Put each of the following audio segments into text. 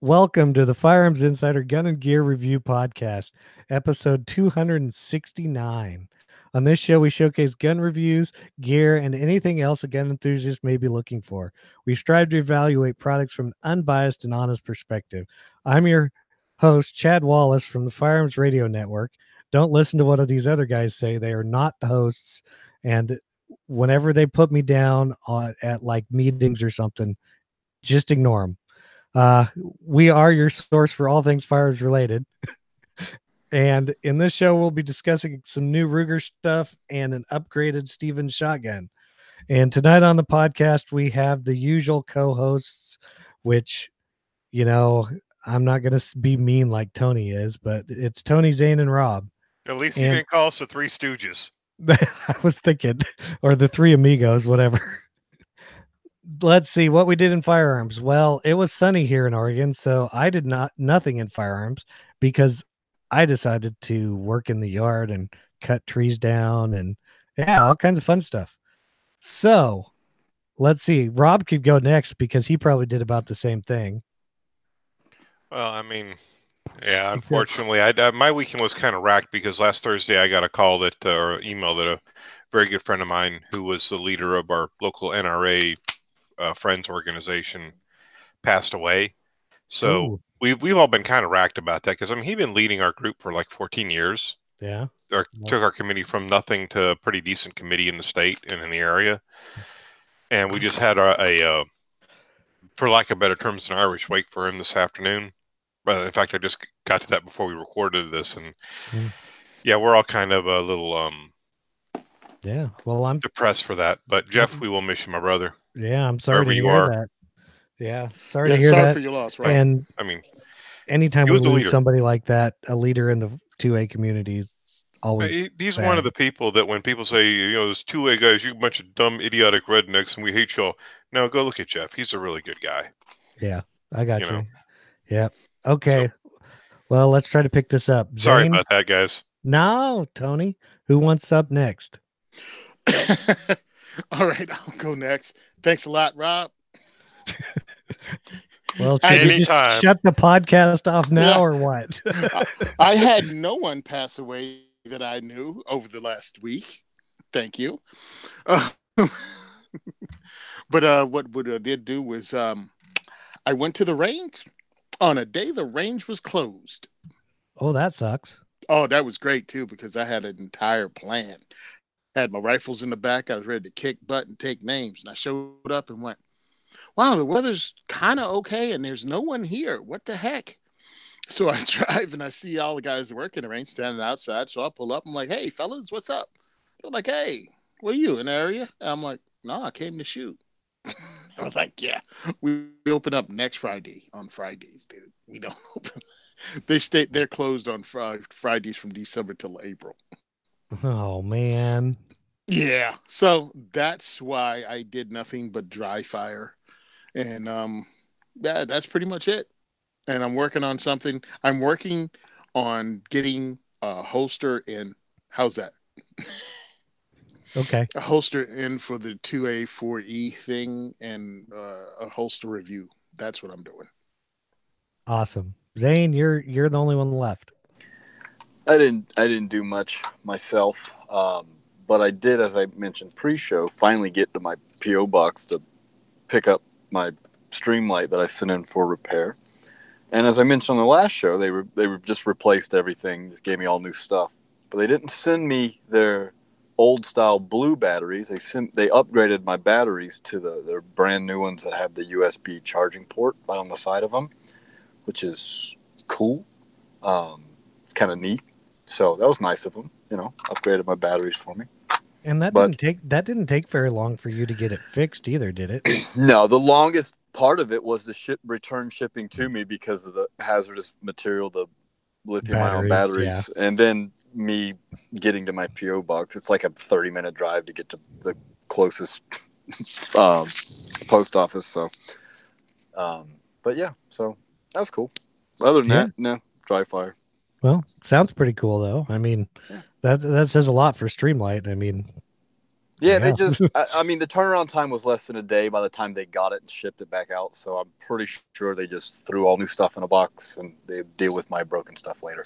Welcome to the Firearms Insider Gun and Gear Review Podcast, episode 269. On this show, we showcase gun reviews, gear, and anything else a gun enthusiast may be looking for. We strive to evaluate products from an unbiased and honest perspective. I'm your host, Chad Wallace from the Firearms Radio Network. Don't listen to what these other guys say. They are not the hosts. And whenever they put me down at like meetings or something, just ignore them. We are your source for all things firearms related. And in this show, we'll be discussing some new Ruger stuff and an upgraded Stevens shotgun. And tonight on the podcast, we have the usual co-hosts, which, you know, I'm not going to be mean like Tony is, but it's Tony, Zane, and Rob. At least you didn't call us the Three Stooges. I was thinking, or the Three Amigos, whatever. Let's see what we did in firearms. Well, it was sunny here in Oregon, so I did nothing in firearms because I decided to work in the yard and cut trees down and all kinds of fun stuff. So let's see. Rob could go next because he probably did about the same thing. Well, I mean, yeah, unfortunately, my weekend was kind of racked because last Thursday I got a call or email that a very good friend of mine who was the leader of our local NRA friends organization passed away. So we've all been kind of racked about that because he'd been leading our group for like 14 years. Yeah, took our committee from nothing to a pretty decent committee in the state and in the area, and we just had a for lack of better terms, an Irish wake for him this afternoon. But in fact, I just got to that before we recorded this, and yeah, we're all kind of a little well, I'm depressed for that. But Jeff, we will miss you, my brother. Yeah, I'm sorry to hear that. Yeah, sorry to hear sorry that. For your loss, right? And I mean, anytime we lose somebody like that, a leader in the 2A community, is always he's bad. One of the people that when people say, those 2A guys, you bunch of dumb, idiotic rednecks, and we hate y'all. No, go look at Jeff. He's a really good guy. Yeah, I got you. Yeah. Okay. So, well, let's try to pick this up. Sorry about that, guys. No, Tony. Who wants up next? All right, I'll go next. Thanks a lot, Rob. Well, should you just shut the podcast off now or what? I had no one pass away that I knew over the last week. Thank you. But what I did do was I went to the range on a day the range was closed. Oh, that sucks. Oh, that was great, too, because I had an entire plan. I had my rifles in the back. I was ready to kick butt and take names. And I showed up and went, wow, the weather's kind of okay, and there's no one here. What the heck? So I drive, and I see all the guys that work in the range standing outside. So I pull up. I'm like, hey, fellas, what's up? They're like, hey, where you, in the area? And I'm like, no, I came to shoot. I was like, yeah, we open up next Friday on Fridays, dude. We don't open. They're closed on Fridays from December till April. Oh, man. Yeah. So that's why I did nothing but dry fire. And yeah, that's pretty much it. And I'm working on something. I'm working on getting a holster in. How's that? Okay. A holster in for the 2A 4E thing and a holster review. That's what I'm doing. Awesome. Zane, you're the only one left. I didn't do much myself, but I did, as I mentioned pre-show, finally get to my P.O. box to pick up my Streamlight that I sent in for repair. And as I mentioned on the last show, they were just replaced everything, just gave me all new stuff. But they didn't send me their old style blue batteries. They upgraded my batteries to their brand new ones that have the USB charging port on the side of them, which is cool. It's kind of neat. So that was nice of them, upgraded my batteries for me. And that didn't take very long for you to get it fixed either, did it? No, the longest part of it was the return shipping to me because of the hazardous material, the lithium-ion batteries, and then me getting to my P.O. box. It's like a 30-minute drive to get to the closest post office. So, but yeah, so that was cool. Other than that, no, dry fire. Well, sounds pretty cool though. I mean, that says a lot for Streamlight. I mean, Yeah, they just, I mean, the turnaround time was less than a day by the time they got it and shipped it back out. So I'm pretty sure they just threw all new stuff in a box and they deal with my broken stuff later.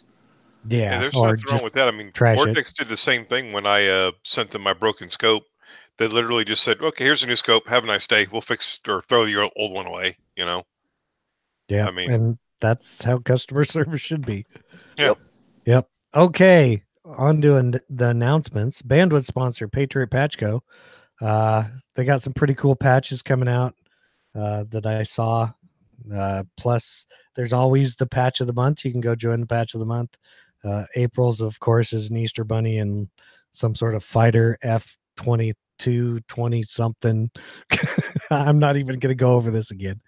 Yeah, there's or nothing wrong with that. I mean, Vortex did the same thing when I sent them my broken scope. They literally just said, "Okay, here's a new scope. Have a nice day. We'll fix or throw your old one away." You know. Yeah, I mean, and that's how customer service should be. Yeah. Yep. Okay, on to the announcements. Bandwidth sponsor Patriot Patch Co. They got some pretty cool patches coming out that I saw. Plus, there's always the patch of the month. You can go join the patch of the month. April's, of course, is an Easter Bunny and some sort of fighter F-22 20 something. I'm not even going to go over this again.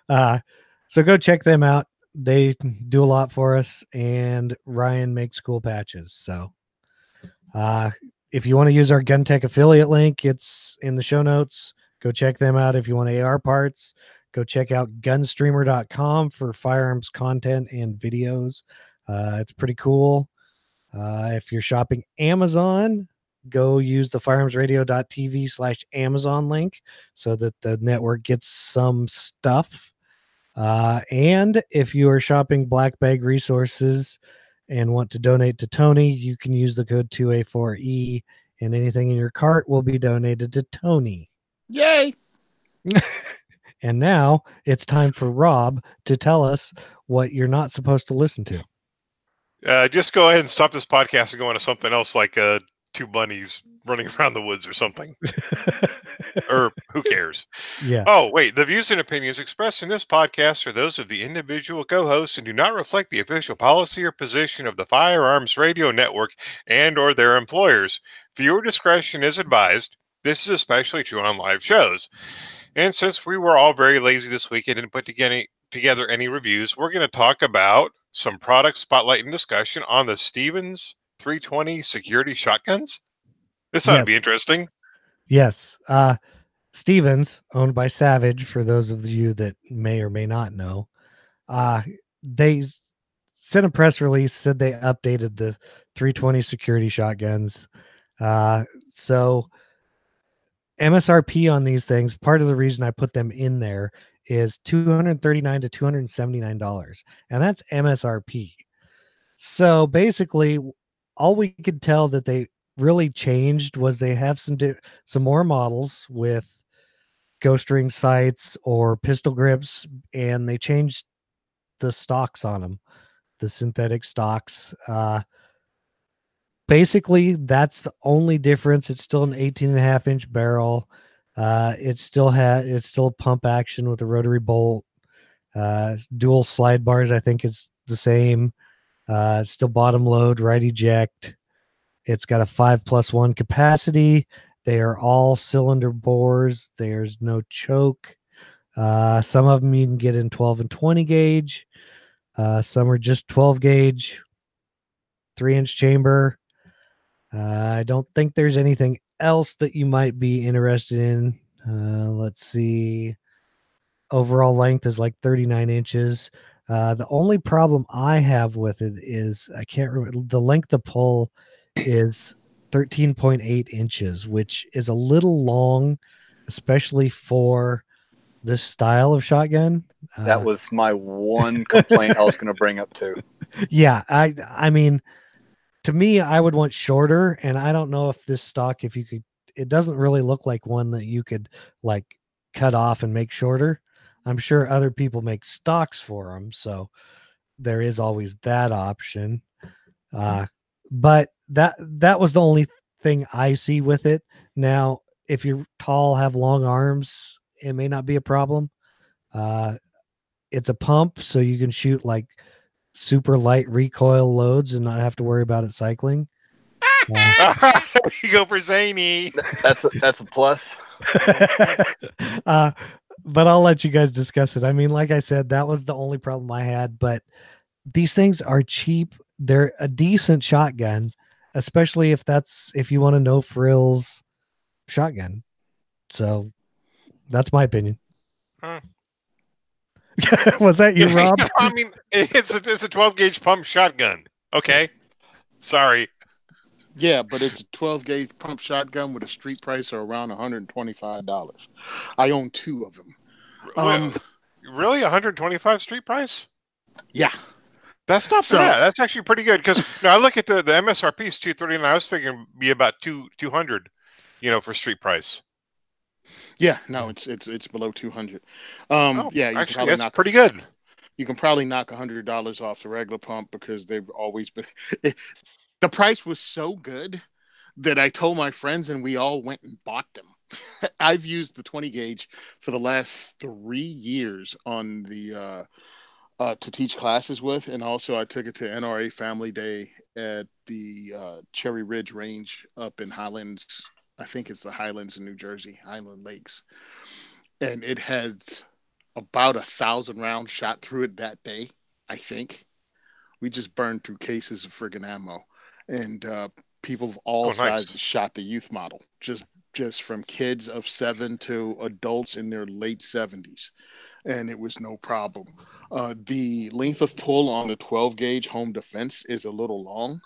So go check them out. They do a lot for us, and Ryan makes cool patches. So if you want to use our Gun Tech affiliate link, it's in the show notes. Go check them out. If you want AR parts, go check out gunstreamer.com for firearms content and videos. It's pretty cool. If you're shopping Amazon, go use the firearmsradio.tv/Amazon link so that the network gets some stuff. And if you are shopping Black Bag Resources and want to donate to Tony, you can use the code 2A4E, and anything in your cart will be donated to Tony. Yay! And now it's time for Rob to tell us what you're not supposed to listen to. Just go ahead and stop this podcast and go into something else, like two bunnies running around the woods or something. Or who cares? Yeah. Oh, wait. The views and opinions expressed in this podcast are those of the individual co-hosts and do not reflect the official policy or position of the Firearms Radio Network and or their employers. Viewer discretion is advised. This is especially true on live shows. And since we were all very lazy this week and didn't put together any reviews, we're going to talk about some product spotlight and discussion on the Stevens 320 security shotguns. This ought to be interesting. Yes. Stevens, owned by Savage, for those of you that may or may not know, they sent a press release, said they updated the 320 security shotguns. So MSRP on these things, part of the reason I put them in there is $239 to $279, and that's MSRP. So basically, all we could tell that they really changed was they have some more models with ghost ring sights or pistol grips, and they changed the stocks on them, the synthetic stocks. Basically, that's the only difference. It's still an 18.5-inch barrel. It's still pump action with a rotary bolt. Dual slide bars, I think, is the same. Still bottom load, right eject. It's got a 5+1 capacity. They are all cylinder bores. There's no choke. Some of them you can get in 12 and 20 gauge. Some are just 12 gauge, 3-inch chamber. I don't think there's anything else that you might be interested in. Let's see. Overall length is like 39 inches. The only problem I have with it is I can't remember. The length of pull is 13.8 inches, which is a little long, especially for this style of shotgun. That was my one complaint I was going to bring up too. Yeah, I mean, to me, I would want shorter, and I don't know if this stock, if you could, it doesn't really look like one that you could like cut off and make shorter. I'm sure other people make stocks for them, so there is always that option. But that was the only thing I see with it. Now, if you're tall, have long arms, it may not be a problem. It's a pump, so you can shoot like super light recoil loads and not have to worry about it cycling. You go for zany. That's a plus. But I'll let you guys discuss it. I mean, like I said, that was the only problem I had, but these things are cheap. They're a decent shotgun, especially if you want a no frills shotgun. So that's my opinion. Was that you, Rob? I mean, it's a 12 gauge pump shotgun. Okay. Sorry. Yeah, but it's a 12 gauge pump shotgun with a street price of around $125. I own two of them. Really, 125 street price? Yeah. That's not bad. That's actually pretty good because I look at the MSRP is 239. I was figuring it'd be about 200, for street price. Yeah, no, it's below 200. Yeah, you actually, can probably that's pretty good. You can probably knock $100 off the regular pump because they've always been. The price was so good that I told my friends and we all went and bought them. I've used the 20 gauge for the last 3 years on the to teach classes with, and also I took it to NRA Family Day at the Cherry Ridge Range up in Highlands. I think it's the Highlands in New Jersey, Highland Lakes, and it had about 1,000 rounds shot through it that day. I think we just burned through cases of friggin' ammo, and people of all sizes shot the youth model, just from kids of 7 to adults in their late 70s, and it was no problem. The length of pull on the 12 gauge home defense is a little long,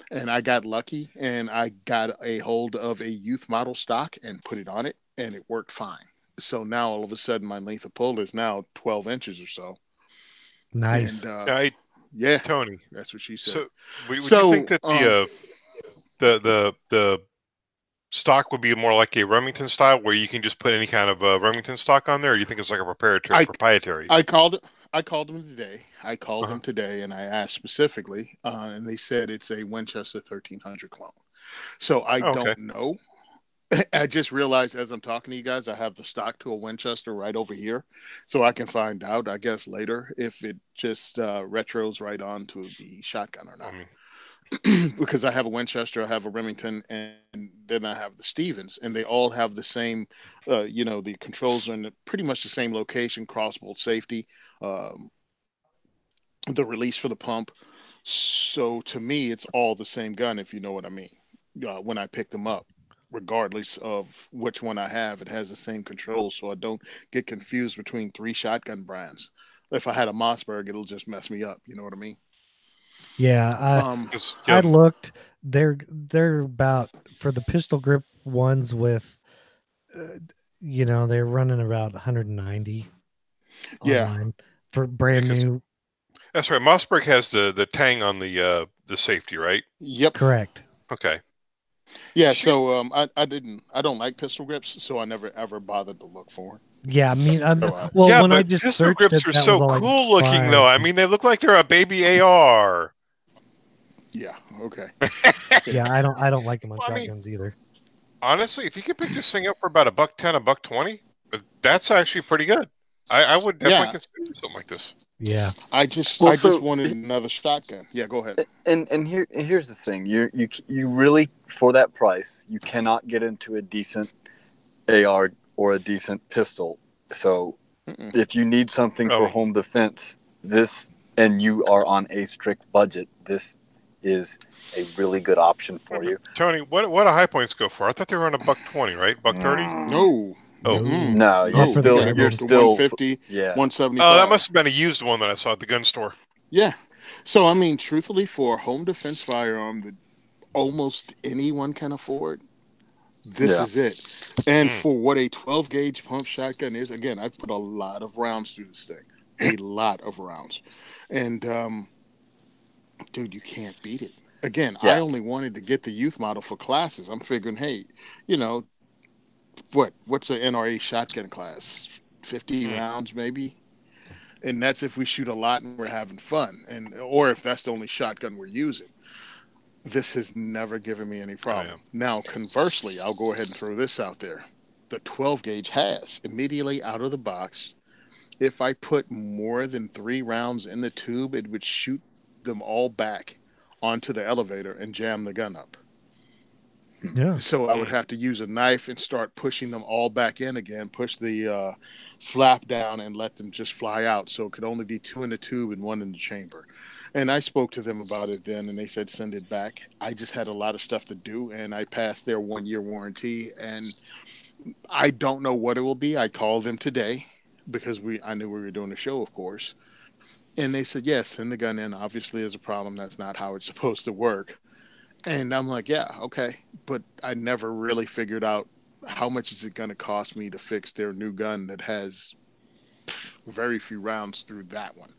and I got lucky and I got a hold of a youth model stock and put it on it, and it worked fine. So now all of a sudden my length of pull is now 12 inches or so. Nice. And, yeah, Tony, that's what she said. So, would you think that the stock would be more like a Remington style, where you can just put any kind of Remington stock on there, or do you think it's like a proprietary? I called them today. Them today, and I asked specifically, and they said it's a Winchester 1300 clone. So I don't know. I just realized as I'm talking to you guys, I have the stock to a Winchester right over here, so I can find out, I guess, later if it just retros right on to the shotgun or not. Because I have a Winchester, I have a Remington, and then I have the Stevens, and they all have the same, the controls are in pretty much the same location, crossbolt safety, the release for the pump. So to me, it's all the same gun, if you know what I mean. When I pick them up, regardless of which one I have, it has the same controls, so I don't get confused between 3 shotgun brands. If I had a Mossberg, it'll just mess me up. You know what I mean? Yeah, I looked. They're about, for the pistol grip ones with, they're running about 190. Yeah, for brand new. That's right. Mossberg has the tang on the safety, right? Yep. Correct. Okay. Yeah. So I don't like pistol grips, so I never ever bothered to look for them. Yeah, I mean, when I just pistol grips are so cool looking, though. I mean, they look like they're a baby AR. Yeah. Okay. Yeah, I don't like them on shotguns either. Honestly, if you could pick this thing up for about $110, $120, that's actually pretty good. I would definitely consider something like this. Yeah. I just wanted another shotgun. Yeah, go ahead. And here's the thing: you really, for that price, you cannot get into a decent AR or a decent pistol. So if you need something for home defense, and you are on a strict budget, this is a really good option for you. Tony, what do high points go for? I thought they were on $120, right? $130? No. Oh no! You're still 150, 175. Oh, that must have been a used one that I saw at the gun store. Yeah. So I mean, truthfully, for a home defense firearm that almost anyone can afford, this is it. And for what a 12 gauge pump shotgun is, again, I put a lot of rounds through this thing, a lot of rounds, and dude, you can't beat it. Again, I only wanted to get the youth model for classes. I'm figuring, hey, what's an NRA shotgun class? 50 rounds maybe, and that's if we shoot a lot and we're having fun, or if that's the only shotgun we're using. This has never given me any problem. Now, conversely, I'll go ahead and throw this out there. The 12 gauge has immediately out of the box. If I put more than 3 rounds in the tube, it would shoot them all back onto the elevator and jam the gun up. Yeah. So I would have to use a knife and start pushing them all back in again, push the flap down and let them just fly out. So it could only be 2 in the tube and 1 in the chamber. And I spoke to them about it then, and they said, send it back. I just had a lot of stuff to do, and I passed their 1-year warranty, and I don't know what it will be. I called them today because I knew we were doing a show, of course. And they said, yes, send the gun in. Obviously, there's a problem. That's not how it's supposed to work. And I'm like, yeah, okay. But I never really figured out how much is it going to cost me to fix their new gun that has very few rounds through that one.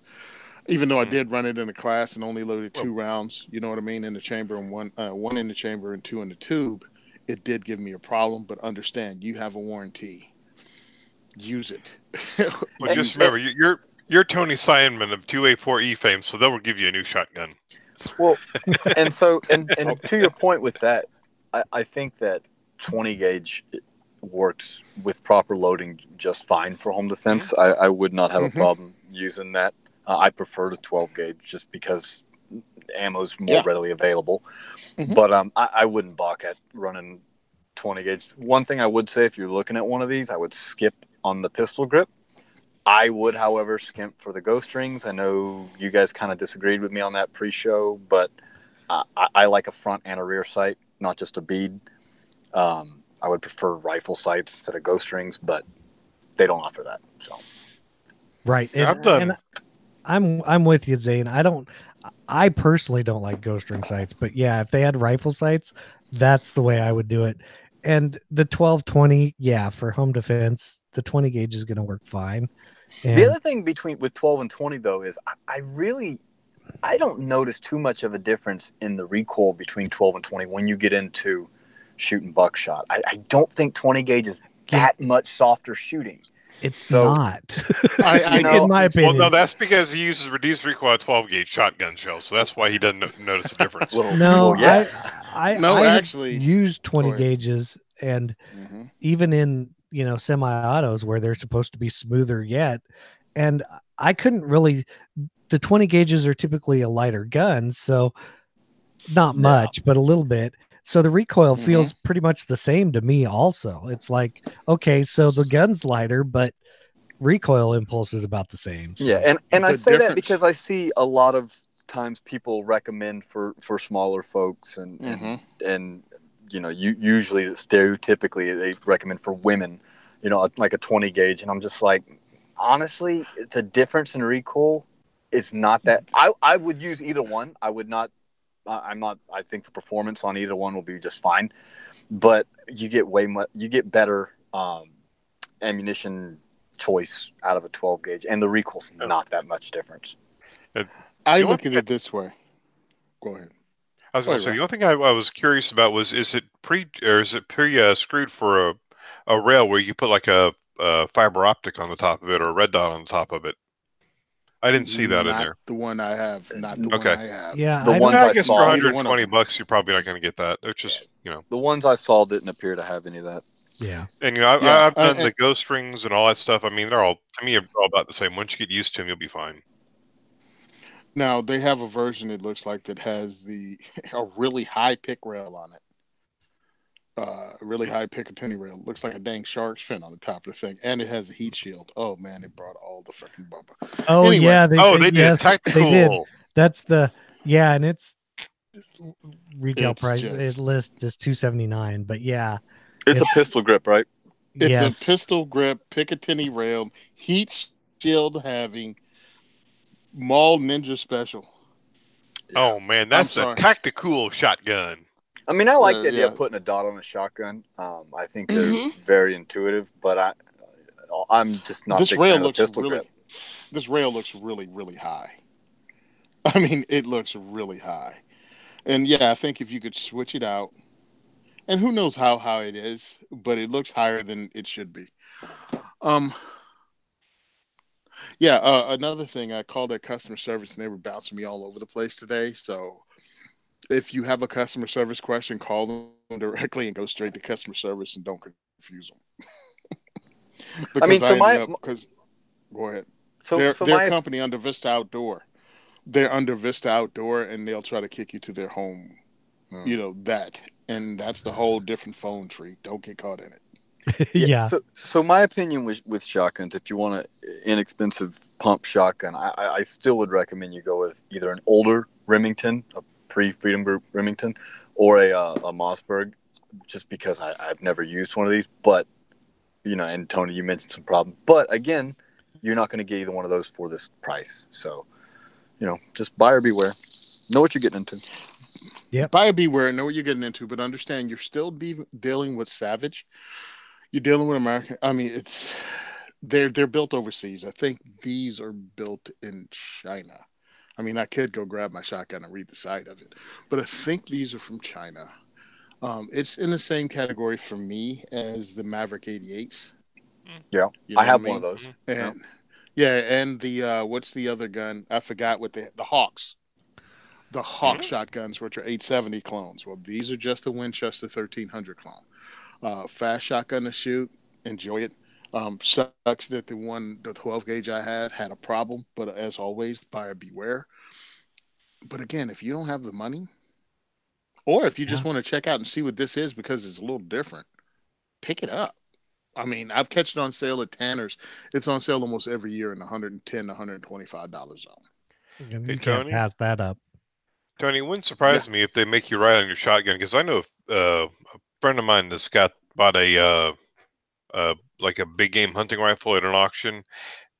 Even though I did run it in a class and only loaded 2 rounds, you know what I mean, in the chamber and one in the chamber and 2 in the tube, it did give me a problem. But understand, you have a warranty. Use it. Well, just remember, you're Tony Simon of 2A4E fame, so they'll give you a new shotgun. Well, and to your point with that, I think that 20 gauge works with proper loading just fine for home defense. I would not have a problem using that. I prefer the 12 gauge just because ammo's more readily available. But I wouldn't balk at running 20 gauge. One thing I would say, if you're looking at one of these, I would skip on the pistol grip. I would, however, skimp for the ghost rings. I know you guys kind of disagreed with me on that pre-show, but I like a front and a rear sight, not just a bead. I would prefer rifle sights instead of ghost rings, but they don't offer that. So, right, and I'm with you, Zane. I personally don't like ghost ring sights, but yeah, if they had rifle sights, that's the way I would do it. And the 12-20, yeah, for home defense, the 20 gauge is going to work fine. And the other thing with 12 and 20 though is I don't notice too much of a difference in the recoil between 12 and 20 when you get into shooting buckshot. I don't think 20 gauge is that much softer shooting. It's not. In my opinion. Well, no, that's because he uses reduced recoil 12 gauge shotgun shells, so that's why he doesn't notice a difference. I actually use 20 gauges, and even in semi-autos where they're supposed to be smoother yet, and I couldn't really. The 20 gauges are typically a lighter gun, so not much, but a little bit. So the recoil feels pretty much the same to me also. It's like, okay, so the gun's lighter, but recoil impulse is about the same. So. Yeah, and I say that because I see a lot of times people recommend for smaller folks and usually stereotypically they recommend for women, like a 20 gauge. And I'm just like, honestly, the difference in recoil is not that. I would use either one. I would not. I think the performance on either one will be just fine, but you get better ammunition choice out of a 12 gauge, and the recoil's not that much difference. I look at it this way. Go ahead. I was going to say, the only thing I was curious about was, is it pre screwed for a rail where you put like a fiber optic on the top of it or a red dot on the top of it? I didn't see that in there. The one I have, not the one I have. Yeah, the ones I guess saw, for $120, you're probably not going to get that. It's just, the ones I saw didn't appear to have any of that. Yeah, and I've done the ghost rings and all that stuff. I mean, they're all about the same. Once you get used to them, you'll be fine. Now they have a version it looks like that has a really high pick rail on it. A really high Picatinny rail. Looks like a dang shark's fin on the top of the thing, and it has a heat shield. Oh man, it brought all the freaking bumper. Oh anyway, yeah, they did tactical. They did. That's and its retail price it lists is $279, but yeah, it's a pistol grip, right? It's a pistol grip Picatinny rail, heat shield having Mall Ninja Special. Oh man, that's a tactical shotgun. I mean, I like the idea of putting a dot on a shotgun. I think they're very intuitive, but I'm just not. This rail looks really, really high. I mean, it looks really high, and I think if you could switch it out, and who knows how high it is, but it looks higher than it should be. Another thing, I called their customer service, and they were bouncing me all over the place today, so. If you have a customer service question, call them directly and go straight to customer service and don't confuse them. Go ahead. Their company under Vista Outdoor. They're under Vista Outdoor, and they'll try to kick you to their home. And that's the whole different phone tree. Don't get caught in it. Yeah. So my opinion with shotguns, if you want an inexpensive pump shotgun, I still would recommend you go with either an older Remington, a pre-Freedom Group Remington, or a Mossberg, just because I've never used one of these. But, and Tony, you mentioned some problem. But, again, you're not going to get either one of those for this price. So, just buyer beware. Know what you're getting into. Yep. Buyer beware. Know what you're getting into, but understand you're still dealing with Savage. You're dealing with American. I mean, they're built overseas. I think these are built in China. I mean, I could go grab my shotgun and read the side of it, but I think these are from China. It's in the same category for me as the Maverick 88s. Yeah, You know I have what I one of mean? those. And yeah, and the what's the other gun? I forgot what the Hawks. The Hawk shotguns, which are 870 clones. Well, these are just the Winchester 1300 clone. Fast shotgun to shoot. Enjoy it. Sucks that the 12 gauge I had a problem, but as always, buyer beware. But again, if you don't have the money, or if you just want to check out and see what this is because it's a little different, pick it up. I mean, I've catched it on sale at Tanner's. It's on sale almost every year in the $110 to $125 zone. You Hey, can't Tony? pass that up. Tony, it wouldn't surprise me if they make you ride on your shotgun, because I know a friend of mine that's bought a like a big game hunting rifle at an auction,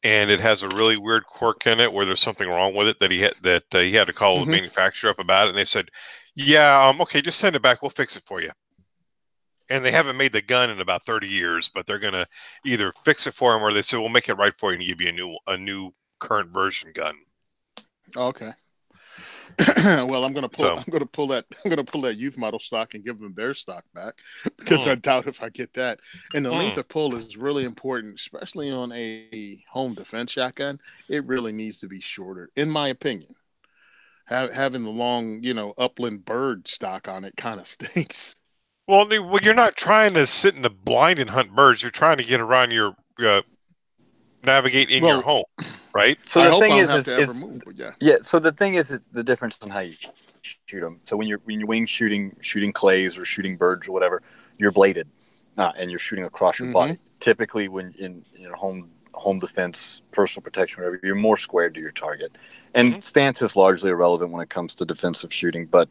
and it has a really weird quirk in it where there's something wrong with it that he had to call the manufacturer up about it, and they said, "Yeah, okay, just send it back. We'll fix it for you." And they haven't made the gun in about 30 years, but they're gonna either fix it for him or they say, "We'll make it right for you and give you a new current version gun." Okay. Well, I'm gonna pull that youth model stock and give them their stock back because I doubt if I get that. And the length of pull is really important, especially on a home defense shotgun. It really needs to be shorter, in my opinion. Having the long, upland bird stock on it kind of stinks. Well, you're not trying to sit in the blind and hunt birds. You're trying to get around your navigate in your home, right? So the thing is, So the thing is, it's the difference on how you shoot them. So when you're wing shooting clays or shooting birds or whatever, you're bladed, and you're shooting across your body. Typically, when in home defense, personal protection, whatever, you're more squared to your target. And stance is largely irrelevant when it comes to defensive shooting. But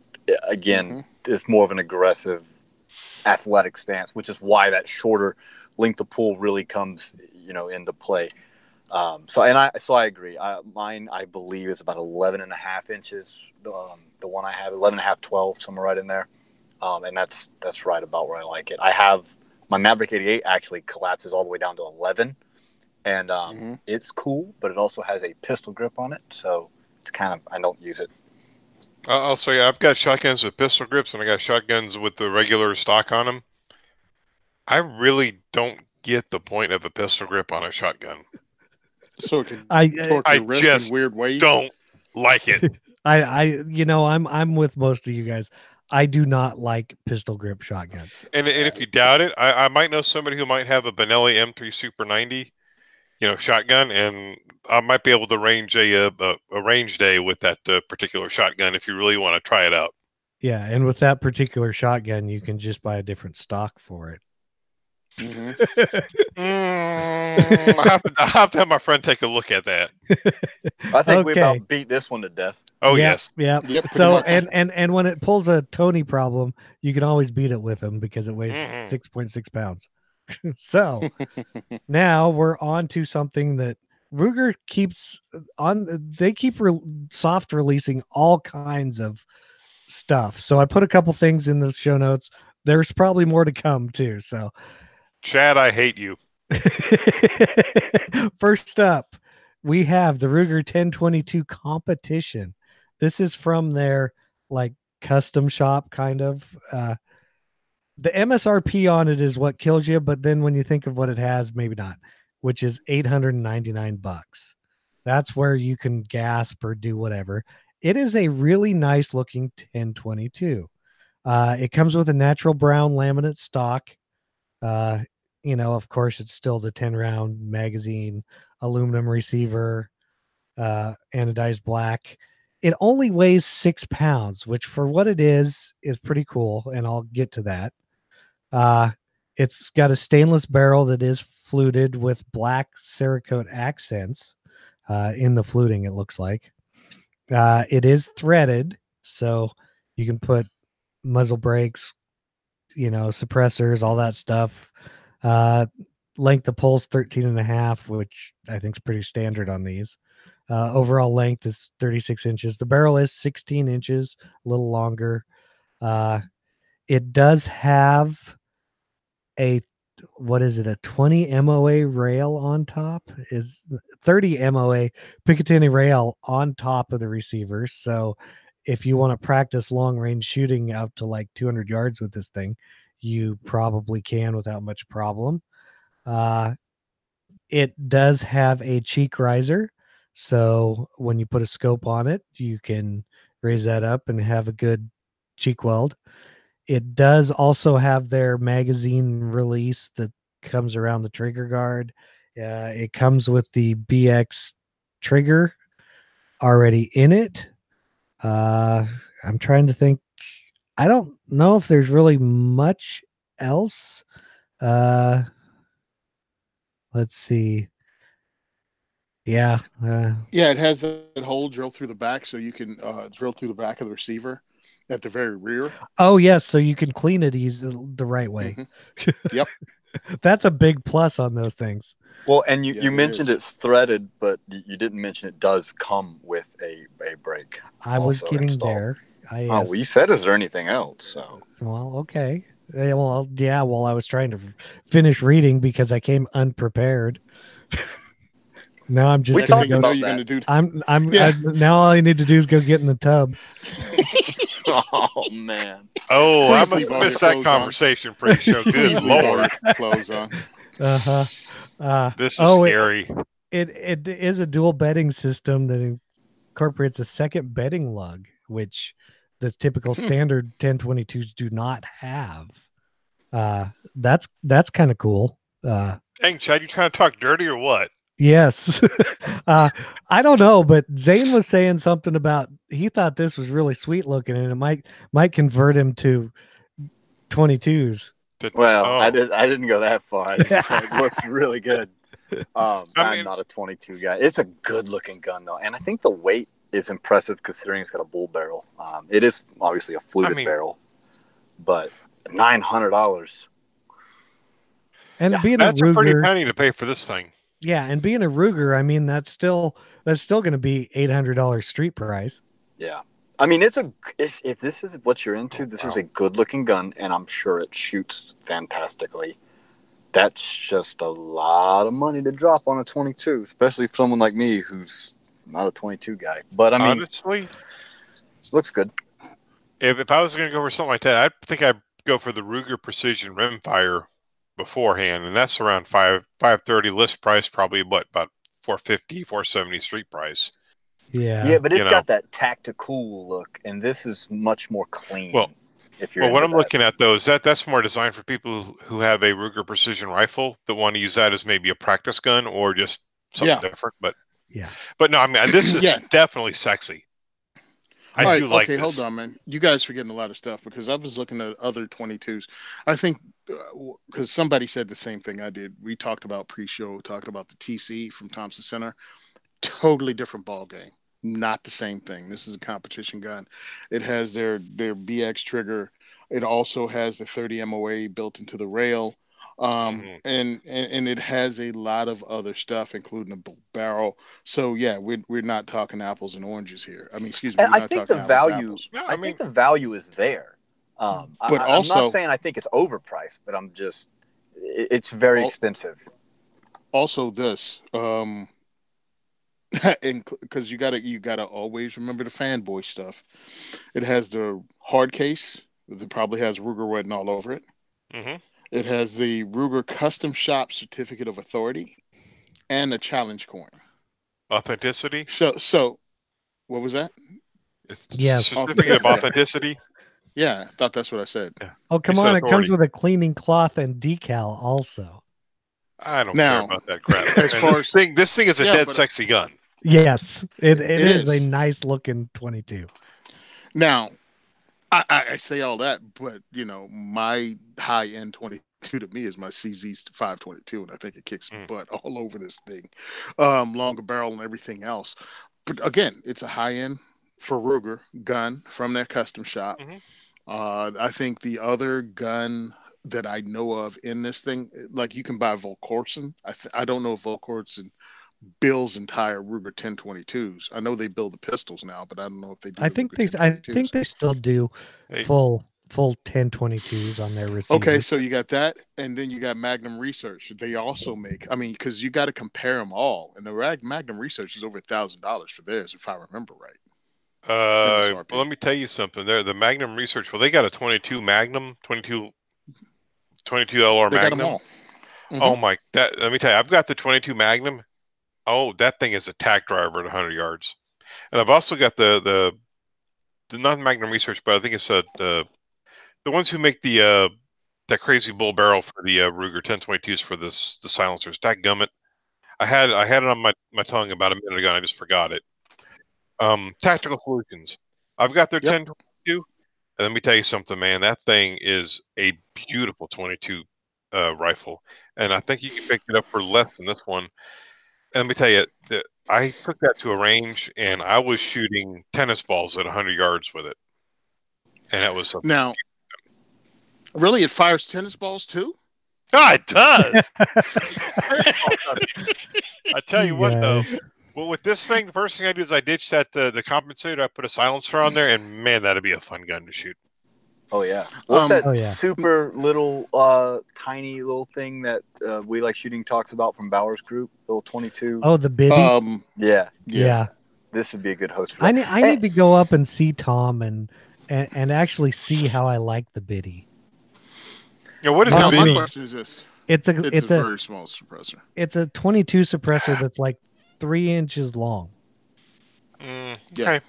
again, it's more of an aggressive, athletic stance, which is why that shorter length of pull really comes, into play. So I agree. Mine, I believe, is about 11 and a half inches. The one I have, 11 and a half, 12, somewhere right in there. And that's right about where I like it. I have my Maverick 88 actually collapses all the way down to 11. And it's cool, but it also has a pistol grip on it. So it's I don't use it. I'll say I've got shotguns with pistol grips and I got shotguns with the regular stock on them. I really don't get the point of a pistol grip on a shotgun. So it can torque your wrist in weird ways. Don't like it. I'm with most of you guys. I do not like pistol grip shotguns. And if you doubt it, I might know somebody who might have a Benelli M3 Super 90, shotgun, and I might be able to arrange a range day with that particular shotgun if you really want to try it out. Yeah, and with that particular shotgun, you can just buy a different stock for it. I have to have my friend take a look at that. I think we about beat this one to death. Oh, yes. Yeah. So and when it pulls a Tony problem, you can always beat it with him because it weighs 6.6 pounds. So now we're on to something that Ruger keeps on. They keep soft releasing all kinds of stuff. So I put a couple things in the show notes. There's probably more to come too. So Chad, I hate you. First up, we have the Ruger 1022 competition. This is from their custom shop kind of. The MSRP on it is what kills you, but then when you think of what it has, maybe not, which is $899. That's where you can gasp or do whatever. It is a really nice looking 1022. It comes with a natural brown laminate stock. Of course, it's still the 10-round magazine, aluminum receiver, anodized black. It only weighs 6 pounds, which for what it is pretty cool, and I'll get to that. It's got a stainless barrel that is fluted with black Cerakote accents in the fluting, it looks like. It is threaded, so you can put muzzle brakes, suppressors, all that stuff. Length of pull's 13.5, which I think is pretty standard on these. Overall length is 36 inches. The barrel is 16 inches, a little longer. It does have a a 20 MOA rail on top, is 30 MOA Picatinny rail on top of the receiver. So if you want to practice long range shooting out to like 200 yards with this thing, you probably can without much problem. It does have a cheek riser. So when you put a scope on it, you can raise that up and have a good cheek weld. It does also have their magazine release that comes around the trigger guard. It comes with the BX trigger already in it. I'm trying to think. I don't know if there's really much else. Let's see. Yeah. Yeah, it has that hole drilled through the back, so you can drill through the back of the receiver at the very rear. Oh, yes. So you can clean it the right way. Mm-hmm. Yep. That's a big plus on those things. Well, and you mentioned it's threaded, but you didn't mention it does come with a brake. I was getting installed there. Oh, well, you said, is there anything else? So, well, okay. Well, yeah. Well, I was trying to finish reading because I came unprepared. Now I'm just going to do. Now all I need to do is go get in the tub. Oh man! Oh, I must have missed that conversation. Pretty sure. Good Lord! Clothes on. This is scary. It is a dual bedding system that incorporates a second bedding lug, which the typical standard 1022s do not have. That's kind of cool. Dang, Chad, you trying to talk dirty or what? Yes. I don't know, but Zane was saying something about he thought this was really sweet looking and it might convert him to 22s. Well, I didn't go that far. I just said it looks really good. I'm not a 22 guy. It's a good looking gun though, and I think the weight is impressive considering it's got a bull barrel. It is obviously a fluted barrel, but $900. And that's a pretty penny to pay for this thing. Yeah, and being a Ruger, I mean that's still going to be $800 street price. Yeah, I mean if this is what you're into, this is a good looking gun, and I'm sure it shoots fantastically. That's just a lot of money to drop on a 22, especially for someone like me who's not a 22 guy. But I mean, honestly, looks good. If I was going to go for something like that, I think I'd go for the Ruger Precision Rimfire beforehand, and that's around $530 list price, probably about $450, $470 street price. Yeah, but it's got that tactical look, and this is much more clean. Well, what I'm looking at though is that's more designed for people who have a Ruger Precision rifle that want to use that as maybe a practice gun or just something different. But no, I mean this is definitely sexy. I do like this. Okay, hold on, man. You guys forgetting a lot of stuff because I was looking at other 22s. I think because somebody said the same thing I did. We talked about pre-show, talked about the TC from Thompson Center. Totally different ball game. Not the same thing. This is a competition gun. It has their BX trigger. It also has the 30 MOA built into the rail. And it has a lot of other stuff, including a barrel. So yeah, we're not talking apples and oranges here. I mean, excuse me. I think the value. I think the value is there. But I'm not saying I think it's overpriced, but it's very expensive. Also, this because you gotta always remember the fanboy stuff. It has the hard case that probably has Ruger written all over it. Mm-hmm. It has the Ruger Custom Shop Certificate of Authority and a challenge coin. Authenticity? So what was that? Yes. Certificate of authenticity? Yeah, I thought that's what I said. Yeah. Oh, come on. It comes with a cleaning cloth and decal also. I don't care about that crap. This thing is a dead sexy gun. Yes. It is a nice looking 22. Now, I say all that, but my high end 22 to me is my CZ 522, and I think it kicks butt all over this thing, longer barrel and everything else. But again, it's a high end for Ruger gun from their custom shop. Mm-hmm. I think the other gun that I know of in this thing, like you can buy Volkorsen. I don't know if Volkorsen builds entire Ruger 1022s. I know they build the pistols now, but I don't know if they do. I think they still do full 1022s on their receiver. Okay, so you got that, and then you got Magnum Research. They also make, I mean, because you got to compare them all, and the Magnum Research is over $1,000 for theirs, if I remember right. Well, let me tell you something. There, the Magnum Research. Well, they got a 22 Magnum, 22 LR Magnum. They got them all. Mm-hmm. Oh my! Let me tell you, I've got the 22 Magnum. Oh, that thing is a tack driver at 100 yards, and I've also got the not Magnum Research, but I think it's the ones who make the that crazy bull barrel for the Ruger 1022s for the silencers. Dadgummit. I had it on my tongue about a minute ago, and I just forgot it. Tactical Solutions. I've got their 1022, and let me tell you something, man. That thing is a beautiful 22 rifle, and I think you can pick it up for less than this one. And let me tell you, I took that to a range, and I was shooting tennis balls at 100 yards with it, and it was now. Really, it fires tennis balls too? Oh, it does. I tell you what, though. Well, with this thing, the first thing I do is I ditch that the compensator. I put a silencer on there, and man, that'd be a fun gun to shoot. Oh yeah, what's that super little, tiny little thing that We Like Shooting talks about from Bauer's group? Little 22. Oh, the biddy. Yeah. This would be a good host for that. I need to go up and see Tom and actually see how I like the biddy. Yeah, what is the biddy? My question is this: it's a very small suppressor. It's a 22 suppressor that's like 3 inches long. Okay.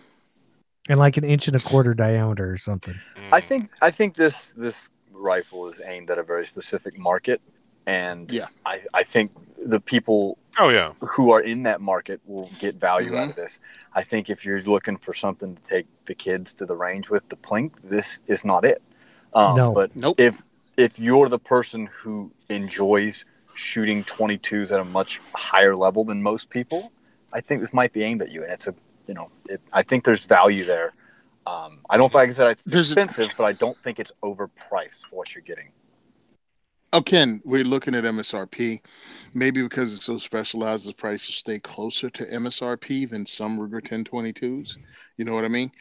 And like 1.25 inches diameter or something. I think this rifle is aimed at a very specific market, and I think the people who are in that market will get value out of this. I think if you're looking for something to take the kids to the range with, to plink, this is not it. But if you're the person who enjoys shooting 22s at a much higher level than most people, I think this might be aimed at you, and it's I think there's value there. I don't think, like I said, it's expensive, but I don't think it's overpriced for what you're getting. Oh, Ken, we're looking at MSRP. Maybe because it's so specialized, the prices stay closer to MSRP than some Ruger 1022s. You know what I mean?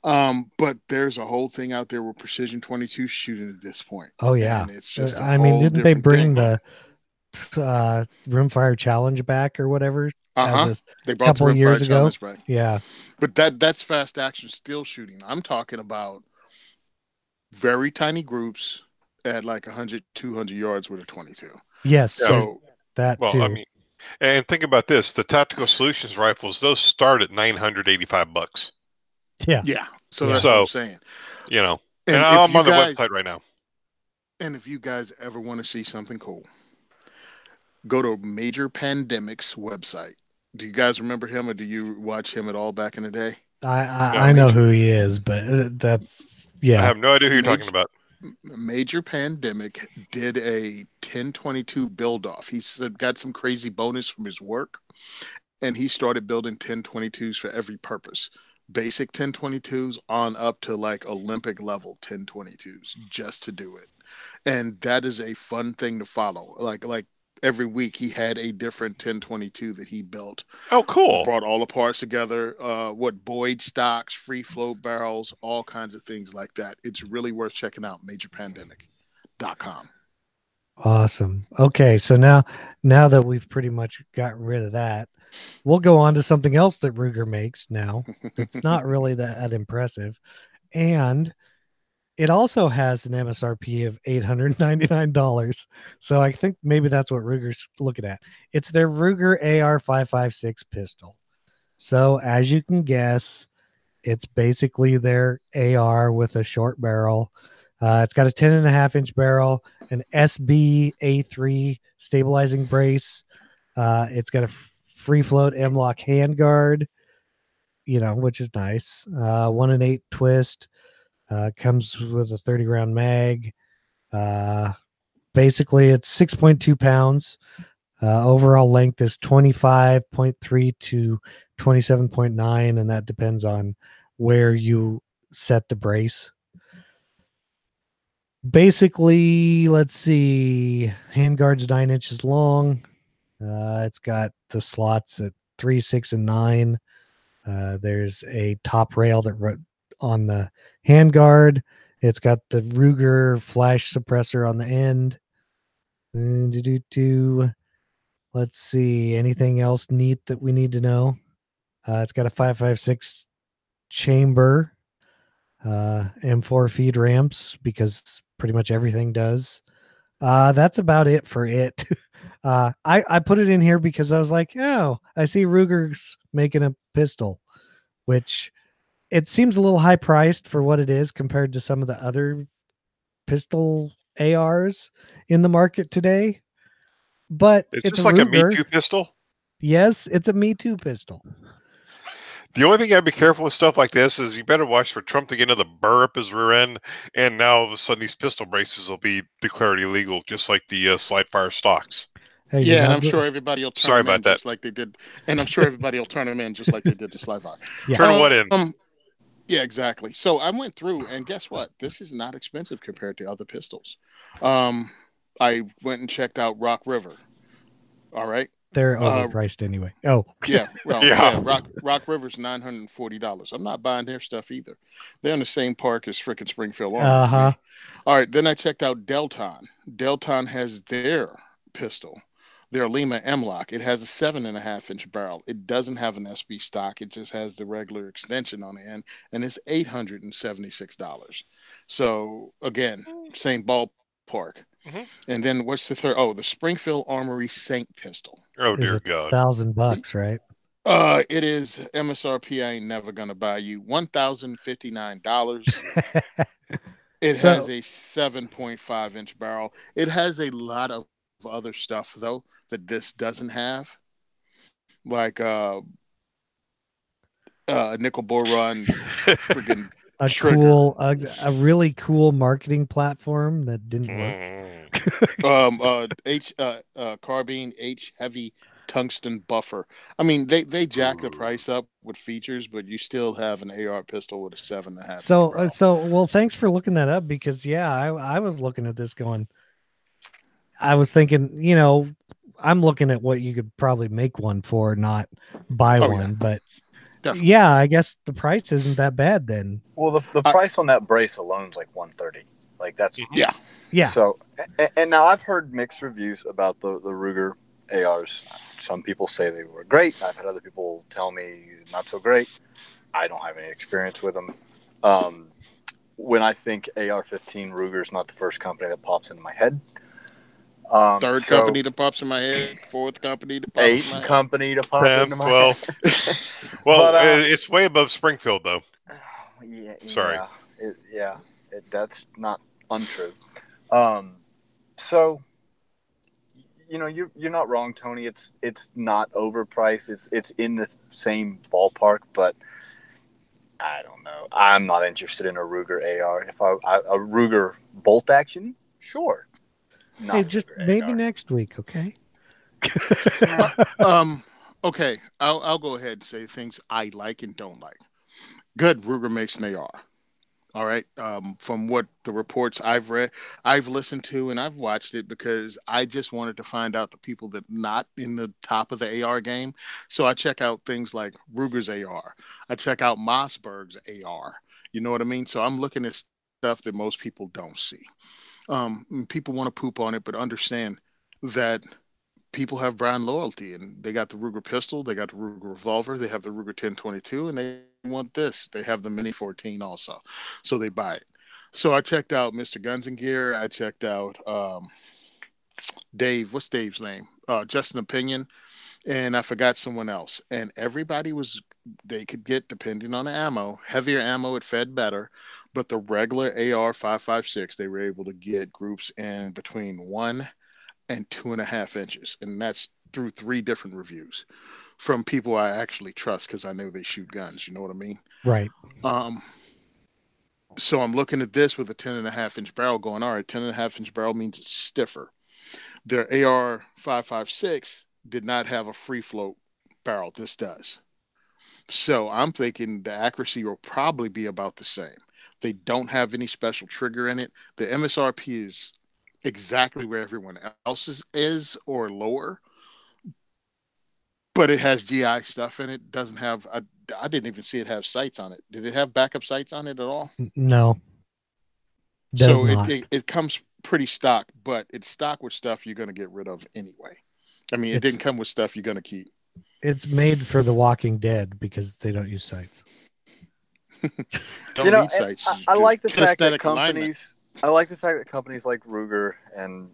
But there's a whole thing out there with precision 22 shooting at this point. Oh yeah, and it's just didn't they bring the Rimfire Challenge back or whatever? They brought the Rimfire Challenge back. Yeah, but that's fast action still shooting. I'm talking about very tiny groups at like 100, 200 yards with a 22. Yes, so that too. I mean, and think about this: the Tactical Solutions rifles, those start at $985. Yeah. So that's what I'm saying. You know, and I'm on the website right now. And if you guys ever want to see something cool, go to Major Pandemic's website. Do you guys remember him, or do you watch him at all back in the day? I know who he is, but that's I have no idea who you're talking about. Major Pandemic did a 1022 build off. He's got some crazy bonus from his work, and he started building 1022s for every purpose. Basic 1022s on up to like Olympic level 1022s just to do it. And that is a fun thing to follow. Like every week he had a different 1022 that he built. Oh, cool. Brought all the parts together, Boyd stocks, free float barrels, all kinds of things like that. It's really worth checking out, majorpandemic.com. Awesome. Okay, so now that we've pretty much got rid of that, we'll go on to something else that Ruger makes now. It's not really that impressive. And it also has an MSRP of $899. So I think maybe that's what Ruger's looking at. It's their Ruger AR-556 pistol. So as you can guess, it's basically their AR with a short barrel. It's got a 10.5-inch barrel, an SB A3 stabilizing brace. It's got a free float M-lock handguard, which is nice. 1-8 twist. Comes with a 30-round mag. Basically, it's 6.2 pounds. Overall length is 25.3 to 27.9, and that depends on where you set the brace. Basically, let's see. Handguard's 9 inches long. It's got the slots at 3, 6, and 9. There's a top rail on the handguard. It's got the Ruger flash suppressor on the end. Let's see. Anything else neat that we need to know? It's got a 5.56 chamber, M4 feed ramps, because pretty much everything does. That's about it for it. I put it in here because I was like, oh, I see Ruger's making a pistol, which it seems a little high priced for what it is compared to some of the other pistol ARs in the market today. But It's it's just a like a Me Ruger. Too pistol. Yes, it's a Me Too pistol. The only thing you gotta be careful with stuff like this is you better watch for Trump to get into the burr up his rear end, and now all of a sudden these pistol braces will be declared illegal, just like the slide fire stocks. Hey, Yeah, and I'm sure everybody will turn Sorry them in about that. just like they did. And I'm sure everybody will turn them in just like they did the slide fire. Yeah. Turn what in? Yeah, exactly. So I went through, and guess what? This is not expensive compared to other pistols. I went and checked out Rock River. All right. they're overpriced anyway. Oh, Yeah, well, Yeah. yeah. Rock River's $940. I'm not buying their stuff either. They're in the same park as freaking Springfield Armory. Uh-huh. All right, then I checked out Delton. Delton has their pistol, their Lima M-Lock. It has a 7.5-inch barrel. It doesn't have an SB stock. It just has the regular extension on the end, and it's $876. So again, same ballpark. Mhm. And then what's the third? Oh, the Springfield Armory Saint pistol. Oh is dear God. $1,000, right? It is MSRP. I ain't never gonna buy you $1,059. It So- has a 7.5-inch barrel. It has a lot of other stuff though that this doesn't have, like nickel bore run, freaking trigger. a really cool marketing platform that didn't work. Carbine H heavy tungsten buffer. I mean, they jack the price up with features, but you still have an AR pistol with a 7.5. Well, thanks for looking that up, because I was looking at this going, I was thinking, I'm looking at what you could probably make one for, not buy Oh, one, yeah. but Definitely. yeah, I guess the price isn't that bad then. Well, the price on that brace alone is like $130. Like that's Yeah. Yeah. So, and now I've heard mixed reviews about the Ruger ARs. Some people say they were great. I've had other people tell me not so great. I don't have any experience with them. When I think AR-15, Ruger is not the first company that pops into my head. Third company that pops in my head. Fourth company that pops in my Eighth head. company to pop into my head. Well, But, it's way above Springfield, though. Yeah, Sorry. That's not untrue. So, you're not wrong, Tony. It's not overpriced. It's in the same ballpark, but I don't know. I'm not interested in a Ruger AR. If a Ruger bolt action, sure. Not Hey, just Ruger maybe AR. next week, okay? Okay, I'll go ahead and say things I like and don't like. Good, Ruger makes an AR. All right. From what the reports I've read, I've listened to, and I've watched it because I just wanted to find out the people that not in the top of the AR game. So I check out things like Ruger's AR. I check out Mossberg's AR. You know what I mean? So I'm looking at stuff that most people don't see. People want to poop on it, but understand that people have brand loyalty, and they got the Ruger pistol, they got the Ruger revolver, they have the Ruger 1022, and they want this. They have the Mini 14 also, so they buy it. So I checked out Mr. Guns and Gear. I checked out Dave. What's Dave's name? Justin Opinion, and I forgot someone else. And everybody was, they could get, depending on the ammo, heavier ammo it fed better, but the regular AR 5.56 they were able to get groups in between 1 and 2.5 inches, and that's through 3 different reviews from people I actually trust because I know they shoot guns. You know what I mean? Right. So I'm looking at this with a 10.5-inch barrel going, all right, 10.5-inch barrel means it's stiffer. Their AR 5.56 did not have a free float barrel. This does. So I'm thinking the accuracy will probably be about the same. They don't have any special trigger in it. The MSRP is exactly where everyone else's is or lower, but it has GI stuff in it. Doesn't have. I didn't even see it have sights on it. Did it have backup sights on it at all? No, does So not. it comes pretty stock, but it's stock with stuff you're going to get rid of anyway. I mean, it didn't come with stuff you're going to keep. It's made for The Walking Dead because they don't use sights. Don't need sights. I like the fact that companies. I like the fact that companies like Ruger and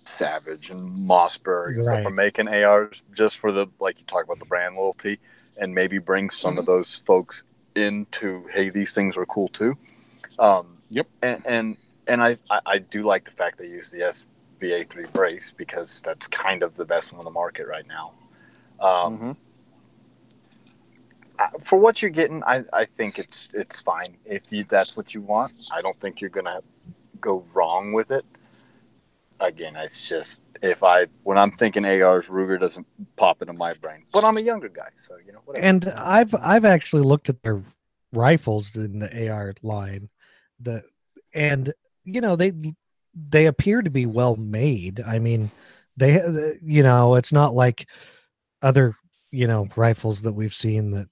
Savage and Mossberg and stuff are making ARs just for the, like you talk about, the brand loyalty, and maybe bring some of those folks into, hey, these things are cool too. Yep. And I do like the fact they use the SBA3 brace because that's kind of the best one on the market right now. For what you're getting, I think it's fine. If that's what you want, I don't think you're gonna go wrong with it. Again, it's just when I'm thinking ARs, Ruger doesn't pop into my brain. But I'm a younger guy, so whatever. And I've actually looked at their rifles in the AR line, they appear to be well made. I mean, it's not like other rifles that we've seen that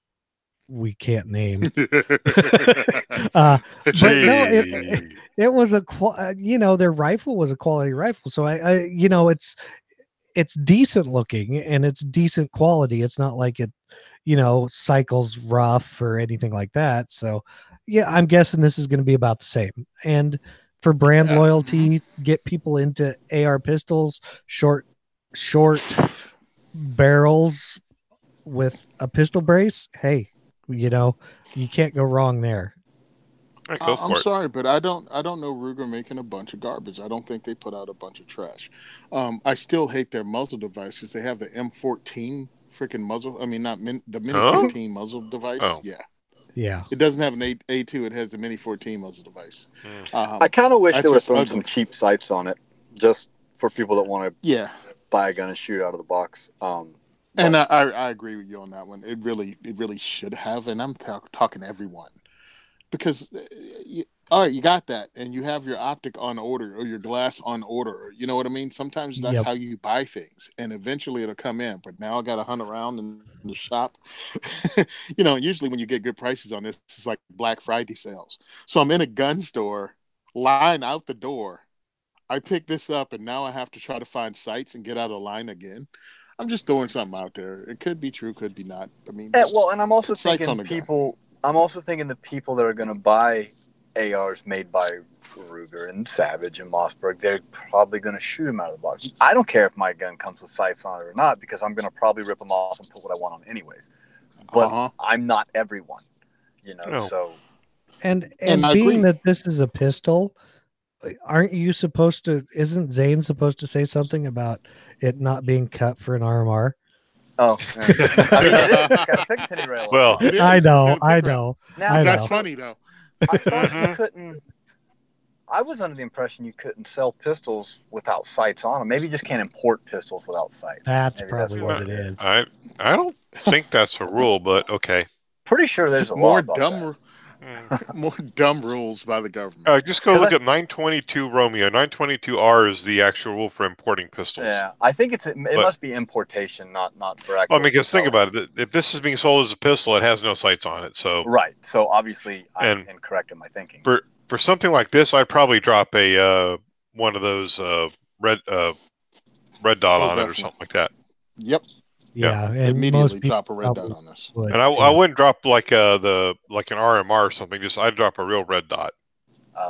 we can't name. But no, it was their rifle was a quality rifle. So it's decent looking and it's decent quality. It's not like it, cycles rough or anything like that. So yeah, I'm guessing this is going to be about the same. And for brand loyalty, get people into AR pistols, short barrels with a pistol brace. Hey, you can't go wrong there. I'm sorry, but I don't know Ruger making a bunch of garbage. I don't think they put out a bunch of trash. I still hate their muzzle devices. They have the M14 freaking muzzle. I mean, not the Mini 14 muzzle device. Oh. Yeah. It doesn't have an A2. It has the Mini 14 muzzle device. I kind of wish they would throw some cheap sights on it, just for people that want to buy a gun and shoot out of the box. And I agree with you on that one. It really should have. And I'm talking to everyone. Because, all right, you got that. And you have your optic on order or your glass on order. You know what I mean? Sometimes that's how you buy things. And eventually it'll come in. But now I got to hunt around in the shop. Usually when you get good prices on this, it's like Black Friday sales. So I'm in a gun store, line out the door. I pick this up, and now I have to try to find sights and get out of line again. I'm just throwing something out there. It could be true, could be not. I mean, and I'm also thinking people. I'm also thinking the people that are going to buy ARs made by Ruger and Savage and Mossberg, they're probably going to shoot them out of the box. I don't care if my gun comes with sights on it or not because I'm going to probably rip them off and put what I want on anyways. But I'm not everyone, so. And being that this is a pistol, aren't you supposed to? Isn't Zane supposed to say something about it not being cut for an RMR? Oh, I mean, it is. It's got a Picatinny rail. Well, I know. Now that's funny though. I thought you couldn't. I was under the impression you couldn't sell pistols without sights on them. Maybe you just can't import pistols without sights. That's probably what it is. I don't think that's a rule, but okay. Pretty sure there's a more dumb. More dumb rules by the government. Just go look at 922 Romeo. 922R is the actual rule for importing pistols. Yeah, I think it must be importation, not for actual. Well, because think about it. If this is being sold as a pistol, it has no sights on it. So right. So obviously, I'm incorrect in my thinking. For something like this, I'd probably drop a one of those red dot on it or something like that. Yep. Yeah, and immediately drop a red dot on this. And I wouldn't drop like an RMR or something. Just I'd drop a real red dot.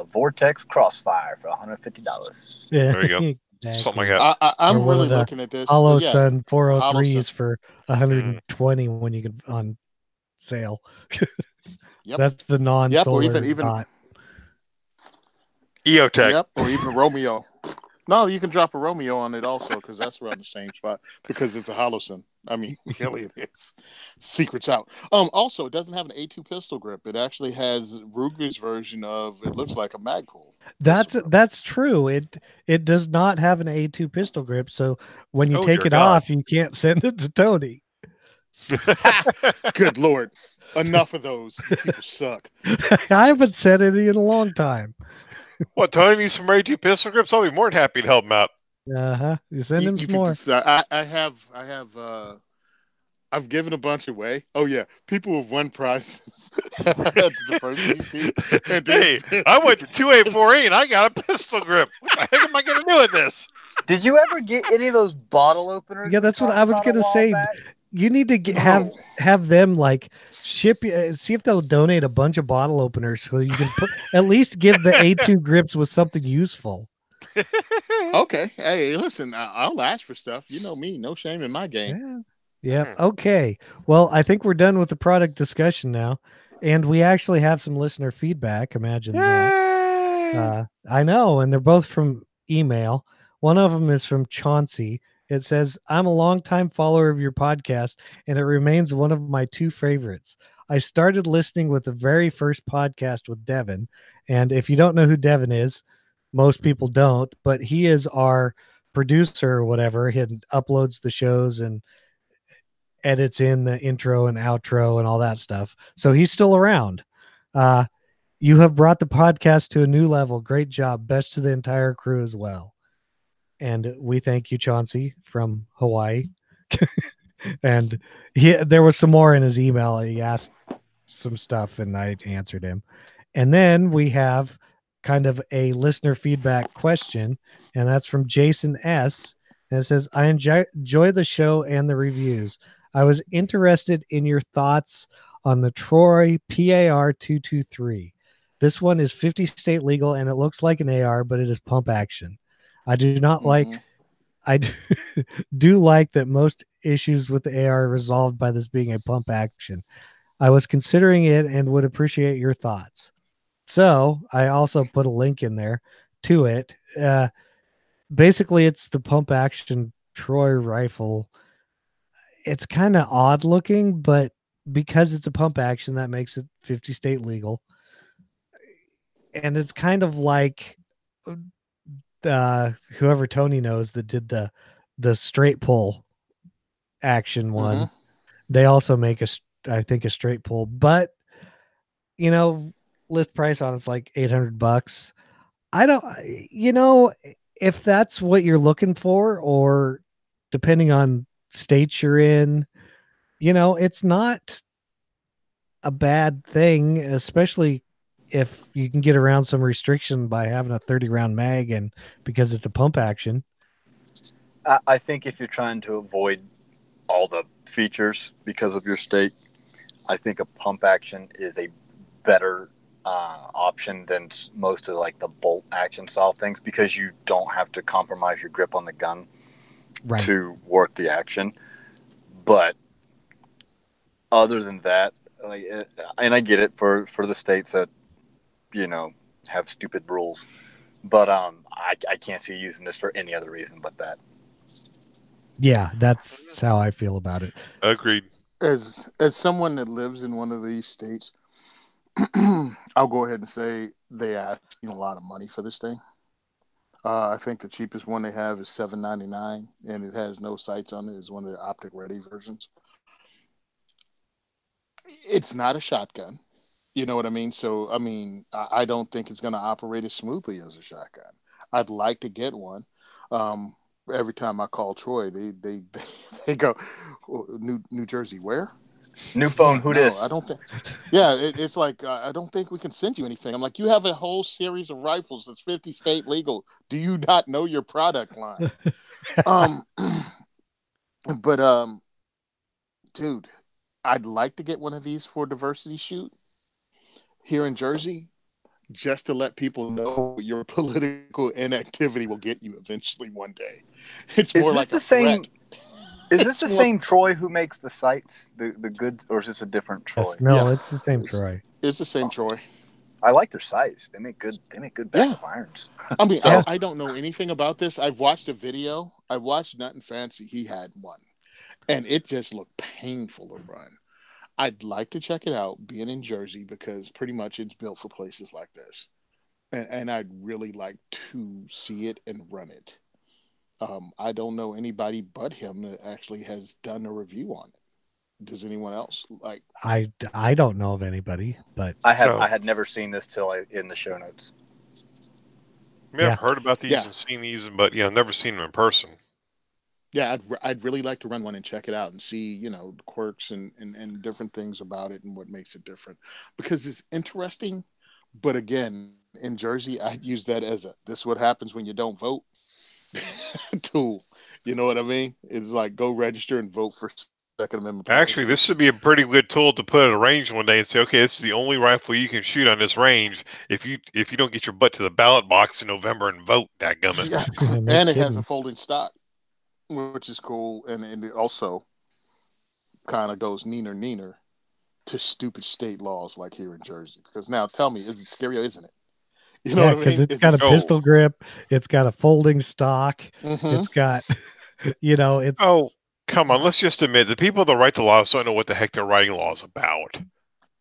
Vortex Crossfire for $150. Yeah, there you go. Exactly. Something like that. I'm really looking at this. Hollow Sun 403s for 120 when you get on sale. Yep. That's the non-solar or even dot. EOTech. Yep, or even Romeo. No, you can drop a Romeo on it also because that's around the same spot because it's a Holosun. I mean, really it is. Secret's out. Also, it doesn't have an A2 pistol grip. It actually has Ruger's version of, it looks like a Magpul. That's true. It does not have an A2 pistol grip. So when you take it off, you can't send it to Tony. Good Lord. Enough of those. People suck. I haven't said it in a long time. What, Tony needs some A2 pistol grips? I'll be more than happy to help him out. You send him some more. I have I've given a bunch away. Oh yeah, people have won prizes at the diversity shoot. And Hey, I went to 2848 and I got a pistol grip. What the heck am I going to do with this? Did you ever get any of those bottle openers? Yeah, that's what I was gonna say. You need to have them like ship you. See if they'll donate a bunch of bottle openers so you can at least give the A2 grips with something useful. Okay, hey, listen, I'll ask for stuff. You know me, no shame in my game. Yeah. Okay. Well, I think we're done with the product discussion now, and we actually have some listener feedback. Imagine that. I know, and they're both from email. One of them is from Chauncey. It says, "I'm a longtime follower of your podcast, and it remains one of my two favorites. I started listening with the very first podcast with Devin, and if you don't know who Devin is, most people don't, but he is our producer or whatever. He uploads the shows and edits in the intro and outro and all that stuff. So he's still around. You have brought the podcast to a new level. Great job. Best to the entire crew as well." And we thank you, Chauncey from Hawaii. And there was some more in his email. He asked some stuff and I answered him. And then we have kind of a listener feedback question, and that's from Jason S. And it says, "I enjoy the show and the reviews. I was interested in your thoughts on the Troy PAR 223. This one is 50 state legal and it looks like an AR, but it is pump action. I do not I do like that most issues with the AR are resolved by this being a pump action. I was considering it and would appreciate your thoughts." So I also put a link in there to it. Basically, it's the pump action Troy rifle. It's kind of odd looking, but because it's a pump action, that makes it 50 state legal. And it's kind of like whoever Tony knows that did the straight pull action one. Mm-hmm. They also make I think a straight pull, but list price on it's like $800. I don't, if that's what you're looking for, or depending on states you're in, it's not a bad thing, especially if you can get around some restriction by having a 30-round mag, and because it's a pump action. I think if you're trying to avoid all the features because of your state, I think a pump action is a better option than most of like the bolt action style things, because you don't have to compromise your grip on the gun to work the action. But other than that, and I get it for the states that have stupid rules, but I can't see using this for any other reason but that. Yeah, that's how I feel about it. Agreed. As someone that lives in one of these states, I'll go ahead and say they ask a lot of money for this thing. I think the cheapest one they have is $7.99, and it has no sights on it. It's one of the optic ready versions. It's not a shotgun. You know what I mean? So, I don't think it's going to operate as smoothly as a shotgun. I'd like to get one. Every time I call Troy, they go, New Jersey, where? New phone, who dis? I don't think. Yeah, it's like I don't think we can send you anything. I'm like, you have a whole series of rifles that's 50 state legal. Do you not know your product line? But dude, I'd like to get one of these for diversity shoot here in Jersey, just to let people know your political inactivity will get you eventually one day. It's more like the same. Is this the same Troy who makes the sights, the goods, or is this a different Troy? Yes, no, it's the same Troy. It's the same Troy. I like their sights. They make good backup irons. I don't know anything about this. I've watched a video. I watched Nothing Fancy. He had one, and it just looked painful to run. I'd like to check it out, being in Jersey, because pretty much it's built for places like this, and I'd really like to see it and run it. I don't know anybody but him that actually has done a review on it. Does anyone else like? I don't know of anybody, but I had never seen this till in the show notes. I've heard about these and seen these, but never seen them in person. Yeah, I'd really like to run one and check it out and see, the quirks and different things about it and what makes it different, because it's interesting. But again, in Jersey, I'd use that as this is what happens when you don't vote tool. You know what I mean? It's like, go register and vote for Second Amendment. Actually, this would be a pretty good tool to put at a range one day and say, okay, this is the only rifle you can shoot on this range. If you don't get your butt to the ballot box in November and vote, dadgummit. Yeah, No and it has kidding. a folding stock, which is cool, and it also kind of goes neener to stupid state laws like here in Jersey. Because now, tell me, is it scary or isn't it? You know Yeah, what I because mean? it's got a pistol grip. It's got a folding stock. It's got, it's. Oh, come on. Let's just admit the people that write the laws don't know what the heck they're writing laws about.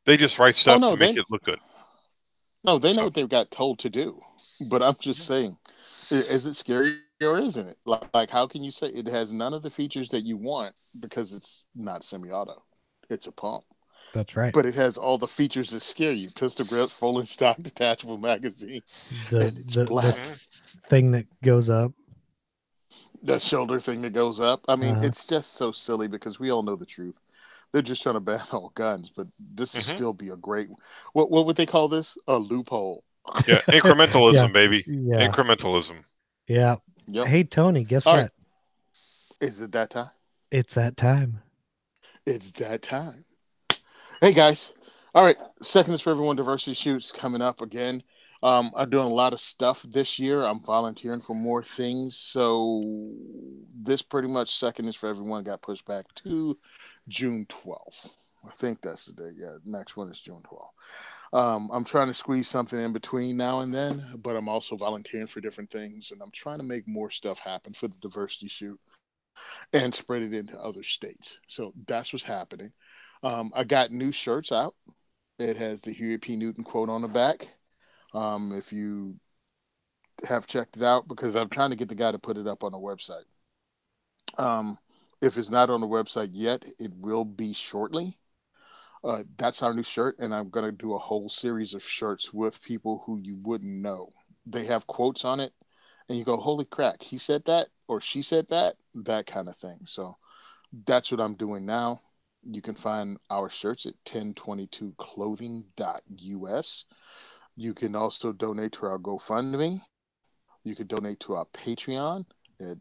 They just write stuff to make it look good. No, they know what they've got told to do. But I'm just saying, is it scary or isn't it? Like, how can you say it has none of the features that you want because it's not semi-auto? It's a pump. That's right. But it has all the features that scare you: pistol grip, folding stock, detachable magazine, and it's black. The thing that goes up. That shoulder thing that goes up. I mean, it's just so silly because we all know the truth. They're just trying to ban all guns, but this would still be a great. What would they call this? A loophole. Yeah, incrementalism, Yeah. baby. Yeah. Incrementalism. Yeah. Yep. Hey, Tony, guess All what? right. Is it that time? It's that time. It's that time. Hey, guys. All right. Second is for Everyone Diversity Shoots coming up again. I'm doing a lot of stuff this year. I'm volunteering for more things. So this pretty much Second is for Everyone got pushed back to June 12th. I think that's the day. Yeah, next one is June 12th. I'm trying to squeeze something in between now and then, but I'm also volunteering for different things, and I'm trying to make more stuff happen for the diversity shoot and spread it into other states. So that's what's happening. I got new shirts out. It has the Huey P. Newton quote on the back. If you have checked it out, because I'm trying to get the guy to put it up on the website. If it's not on the website yet, it will be shortly. That's our new shirt, and I'm going to do a whole series of shirts with people who you wouldn't know. They have quotes on it, and you go, holy crap, he said that, or she said that kind of thing. So that's what I'm doing now. You can find our shirts at 1022clothing.us. You can also donate to our GoFundMe. You can donate to our Patreon at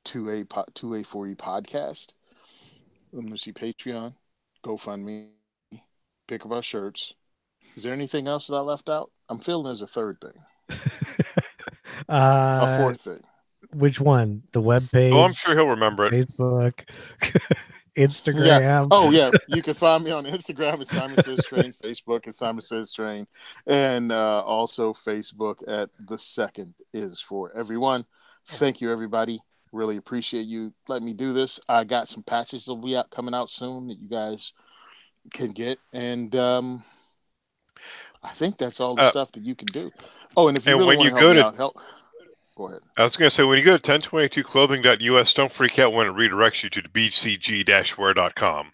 2A4E Podcast. Let me see, Patreon, GoFundMe, pick up our shirts. Is there anything else that I left out? I'm feeling there's a third thing. A fourth thing. Which one? The webpage? Oh, I'm sure he'll remember it. Facebook, Instagram. Yeah. Oh, yeah. You can find me on Instagram at Simon Says Train, Facebook at Simon Says Train, and also Facebook at The Second Is For Everyone. Thank you, everybody. Really appreciate you letting me do this. I got some patches that'll be coming out soon that you guys can get, and I think that's all the stuff that you can do. Oh, and if you really want to help me out, go ahead. I was going to say, when you go to 1022clothing.us, don't freak out when it redirects you to the bcg-wear.com.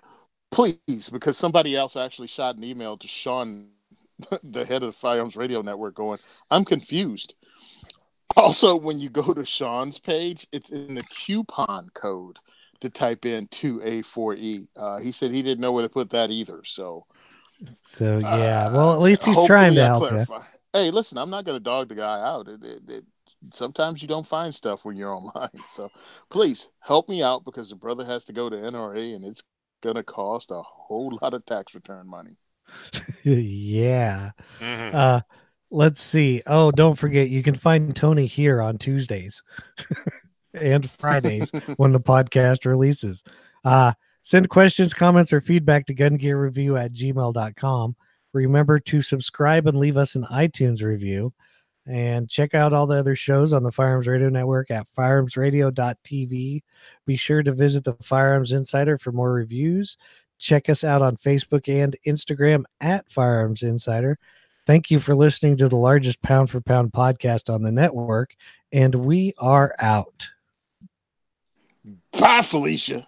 Please, because somebody else actually shot an email to Sean, the head of the Firearms Radio Network, going, I'm confused. Also, when you go to Sean's page, it's in the coupon code to type in 2A4E. He said he didn't know where to put that either. So yeah, well, at least he's trying to help you. Hey, listen, I'm not going to dog the guy out. Sometimes you don't find stuff when you're online. So please help me out, because the brother has to go to NRA, and it's going to cost a whole lot of tax return money. Yeah. Mm-hmm. Let's see. Oh, don't forget, you can find Tony here on Tuesdays and Fridays when the podcast releases. Send questions, comments, or feedback to gungearreview@gmail.com. Remember to subscribe and leave us an iTunes review. And check out all the other shows on the Firearms Radio Network at firearmsradio.tv. Be sure to visit the Firearms Insider for more reviews. Check us out on Facebook and Instagram at Firearms Insider. Thank you for listening to the largest pound-for-pound podcast on the network, and we are out. Bye, Felicia.